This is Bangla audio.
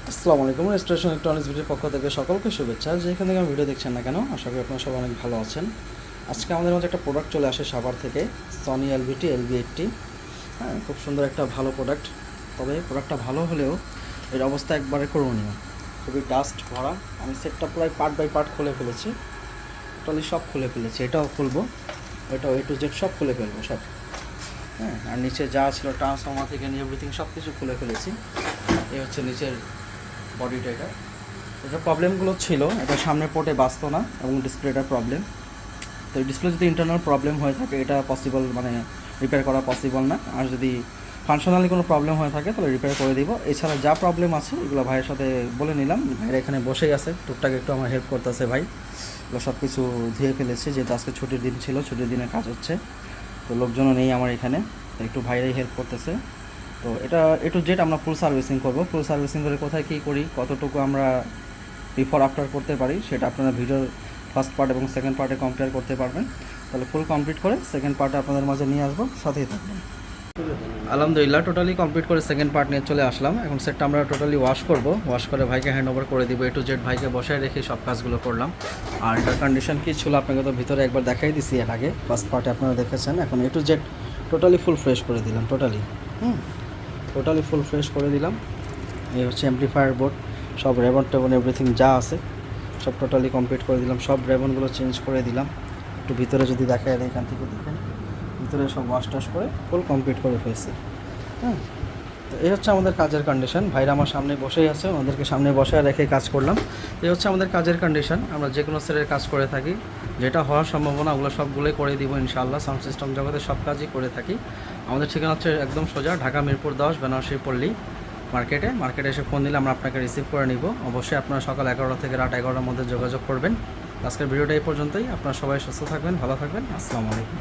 আসসালামু আলাইকুম। রেস্টোরেশন ইলেকট্রনিক্স ভিডিওর পক্ষ থেকে সকলকে শুভেচ্ছা। যেখান থেকে আমি ভিডিও দেখছেন না কেন, আশা করি আপনারা সবাই অনেক ভালো আছেন। আজকে আমাদের মধ্যে একটা প্রোডাক্ট চলে আসে সাভার থেকে, সনি এলভিটি LV80। হ্যাঁ, খুব সুন্দর একটা ভালো প্রোডাক্ট। তবে প্রোডাক্টটা ভালো হলেও এর অবস্থা একবারে করণীয়, খুবই ডাস্ট ভরা। আমি সেটটা প্রায় পার্ট বাই পার্ট খুলে ফেলেছি, টোটালি সব খুলে ফেলেছি। এটাও খুলবো, এটাও A to Z সব খুলে ফেলবো সব। হ্যাঁ, আর নিচে যা ছিল ট্রান্সফর্মার থেকে নিয়ে এভরিথিং সব কিছু খুলে ফেলেছি। এই হচ্ছে নিচের বডিটা। এটা প্রবলেমগুলো ছিল, এটা সামনের পোর্টে বাঁচতো না এবং ডিসপ্লেটার প্রবলেম। তো এই ডিসপ্লে যদি ইন্টারনাল প্রবলেম হয়ে থাকে, এটা পসিবল, মানে রিপেয়ার করা পসিবল না। আর যদি ফাংশনালি কোনো প্রবলেম হয়ে থাকে তাহলে রিপেয়ার করে দিব। এছাড়া যা প্রবলেম আছে এগুলো ভাইয়ের সাথে বলে নিলাম। ভাইয়ের এখানে বসেই আছে, টুকটাক একটু আমার হেল্প করতেছে ভাই। এগুলো সব কিছু ধুয়ে ফেলেছি, যেহেতু আজকে ছুটির দিন ছিল, ছুটির দিনে কাজ হচ্ছে, তো লোকজনও নেই আমার এখানে, তো একটু ভাইরাই হেল্প করতেছে। তো এটা A to Z আমরা ফুল সার্ভিসিং করব। ফুল সার্ভিসিং করে কোথায় কী করি, কতটুকু আমরা বিফোর আফটার করতে পারি, সেটা আপনারা ভিডিওর ফার্স্ট পার্ট এবং সেকেন্ড পার্টে কম্পেয়ার করতে পারবেন। তাহলে ফুল কমপ্লিট করে সেকেন্ড পার্টে আপনাদের মাঝে নিয়ে আসবো, সাথেই থাকবেন। আলহামদুলিল্লাহ, টোটালি কমপ্লিট করে সেকেন্ড পার্ট নিয়ে চলে আসলাম। এখন সেটটা আমরা টোটালি ওয়াশ করব, ওয়াশ করে ভাইকে হ্যান্ড ওভার করে দিব। A to Z ভাইকে বসায় রেখে সব কাজগুলো করলাম। আর এটার কন্ডিশন কী ছিল আপনাকে তো ভিতরে একবার দেখাই দিছি এর আগে, ফার্স্ট পার্টে আপনারা দেখেছেন। এখন A to Z totally full fresh করে দিলাম, টোটালি ফুল ফ্রেশ করে দিলাম। এই হচ্ছে অ্যাম্প্লিফায়ার বোর্ড, সব রেবন টেবন এভরিথিং যা আছে সব টোটালি কমপ্লিট করে দিলাম। সব রেবনগুলো চেঞ্জ করে দিলাম। একটু ভিতরে যদি দেখায়, এখান থেকে দেখেন, ভিতরে সব ওয়াশ টাশ করে ফুল কমপ্লিট করে ফেলছি। হ্যাঁ, তো এই হচ্ছে আমাদের কাজের কন্ডিশন। ভাইরা আমার সামনে বসেই আছে, ওদেরকে সামনে বসায় রেখে কাজ করলাম। এই হচ্ছে আমাদের কাজের কন্ডিশন। আমরা যে কোনো সেটের কাজ করে থাকি, যেটা হওয়ার সম্ভাবনা ওগুলো সবগুলোই করে দিব ইনশাআল্লাহ। সাউন্ড সিস্টেম জগতে সব কাজই করে থাকি। আমাদের ঠিকানা হচ্ছে একদম সোজা, ঢাকা মিরপুর 10, বেনারসি পল্লী মার্কেটে এসে ফোন দিলে আমরা আপনাকে রিসিভ করে নিব। অবশ্যই আপনারা সকাল 11টা থেকে রাত 11টার মধ্যে যোগাযোগ করবেন। আজকের ভিডিওটা এই পর্যন্তই। আপনারা সবাই সুস্থ থাকবেন, ভালো থাকবেন। আসসালামু আলাইকুম।